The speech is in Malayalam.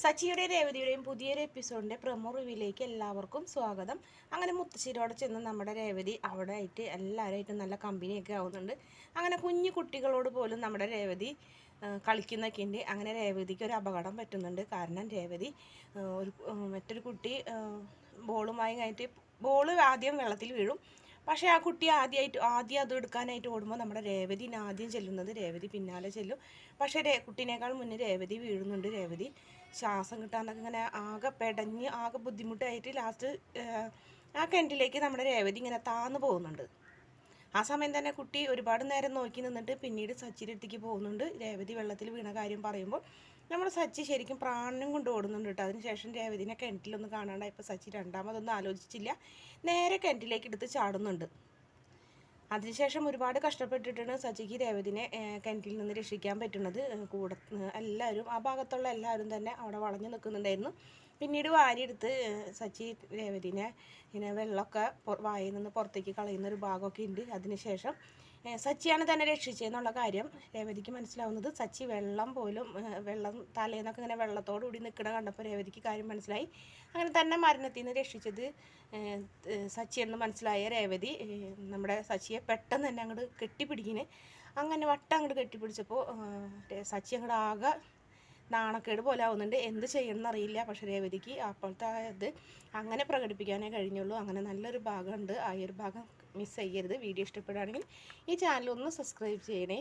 സച്ചിയുടെ രേവതിയുടെയും പുതിയൊരു എപ്പിസോഡിൻ്റെ പ്രൊമോ റിവ്യൂയിലേക്ക് എല്ലാവർക്കും സ്വാഗതം. അങ്ങനെ മുത്തശ്ശിയോടെ ചെന്ന് നമ്മുടെ രേവതി അവിടെ ആയിട്ട് എല്ലാവരുമായിട്ടും നല്ല കമ്പനിയൊക്കെ ആവുന്നുണ്ട്. അങ്ങനെ കുഞ്ഞു കുട്ടികളോട് പോലും നമ്മുടെ രേവതി കളിക്കുന്നൊക്കെ ഉണ്ട്. അങ്ങനെ രേവതിക്ക് ഒരു അപകടം പറ്റുന്നുണ്ട്. കാരണം രേവതി മറ്റൊരു കുട്ടി ബോളുമായി കഴിഞ്ഞിട്ട് ബോൾ ആദ്യം വെള്ളത്തിൽ വീഴും. പക്ഷേ ആ കുട്ടി ആദ്യം അത് എടുക്കാനായിട്ട് ഓടുമ്പോൾ നമ്മുടെ രേവതി ആദ്യം ചെല്ലുന്നത്, രേവതി പിന്നാലെ ചെല്ലും. പക്ഷേ കുട്ടീനേക്കാൾ മുന്നേ രേവതി വീഴുന്നുണ്ട്. രേവതി ശ്വാസം കിട്ടാനൊക്കെ ഇങ്ങനെ ആകെ പെടഞ്ഞ് ആകെ ബുദ്ധിമുട്ടായിട്ട് ലാസ്റ്റ് ആ കിണറ്റിലേക്ക് നമ്മുടെ രേവതി ഇങ്ങനെ താന്നു പോകുന്നുണ്ട്. ആ സമയം തന്നെ കുട്ടി ഒരുപാട് നേരം നോക്കി നിന്നിട്ട് പിന്നീട് സച്ചിയുടെ അടുത്തേക്ക് പോകുന്നുണ്ട്. രേവതി വെള്ളത്തിൽ വീണ കാര്യം പറയുമ്പോൾ നമ്മുടെ സച്ചി ശരിക്കും പ്രാണനും കൊണ്ട് ഓടുന്നുണ്ട് കേട്ടോ. അതിനുശേഷം രേവതിനെ കിണറ്റിലൊന്നും കാണാണ്ടായപ്പോൾ സച്ചി രണ്ടാമതൊന്നും ആലോചിച്ചില്ല, നേരെ കിണറ്റിലേക്ക് എടുത്ത് ചാടുന്നുണ്ട്. അതിനുശേഷം ഒരുപാട് കഷ്ടപ്പെട്ടിട്ടാണ് സച്ചിക്ക് രേവതിനെ കിണറ്റിൽ നിന്ന് രക്ഷിക്കാൻ പറ്റുന്നത്. കൂടെ എല്ലാവരും ആ ഭാഗത്തുള്ള എല്ലാവരും തന്നെ അവിടെ വളഞ്ഞു നിൽക്കുന്നുണ്ടായിരുന്നു. പിന്നീട് വാരിയെടുത്ത് സച്ചി രേവതിനെ ഇങ്ങനെ വെള്ളമൊക്കെ വായിൽ നിന്ന് പുറത്തേക്ക് കളയുന്നൊരു ഭാഗമൊക്കെ ഉണ്ട്. അതിനുശേഷം സച്ചിയാണ് തന്നെ രക്ഷിച്ചതെന്നുള്ള കാര്യം രേവതിക്ക് മനസ്സിലാവുന്നത്. സച്ചി വെള്ളം തലേന്നൊക്കെ ഇങ്ങനെ വെള്ളത്തോടുകൂടി നിൽക്കണ കണ്ടപ്പോൾ രേവതിക്ക് കാര്യം മനസ്സിലായി. അങ്ങനെ തന്നെ മരണത്തിൽ നിന്ന് രക്ഷിച്ചത് സച്ചി എന്ന് മനസ്സിലായ രേവതി നമ്മുടെ സച്ചിയെ പെട്ടെന്ന് തന്നെ അങ്ങോട്ട് കെട്ടിപ്പിടിക്കിന്. അങ്ങനെ വട്ടം അങ്ങോട്ട് കെട്ടിപ്പിടിച്ചപ്പോൾ സച്ചി അങ്ങോട്ട് ആകെ നാണക്കേട് പോലെ ആവുന്നുണ്ട്. എന്ത് ചെയ്യണമെന്ന് അറിയില്ല. പക്ഷെ രേവതിക്ക് അപ്പോഴത്തെ ഇത് അങ്ങനെ പ്രകടിപ്പിക്കാനേ കഴിഞ്ഞുള്ളൂ. അങ്ങനെ നല്ലൊരു ഭാഗമുണ്ട്. ആ ഒരു ഭാഗം മിസ് ചെയ്യരുത്. വീഡിയോ ഇഷ്ടപ്പെടുകയാണെങ്കിൽ ഈ ചാനൽ ഒന്ന് സബ്സ്ക്രൈബ് ചെയ്യണേ.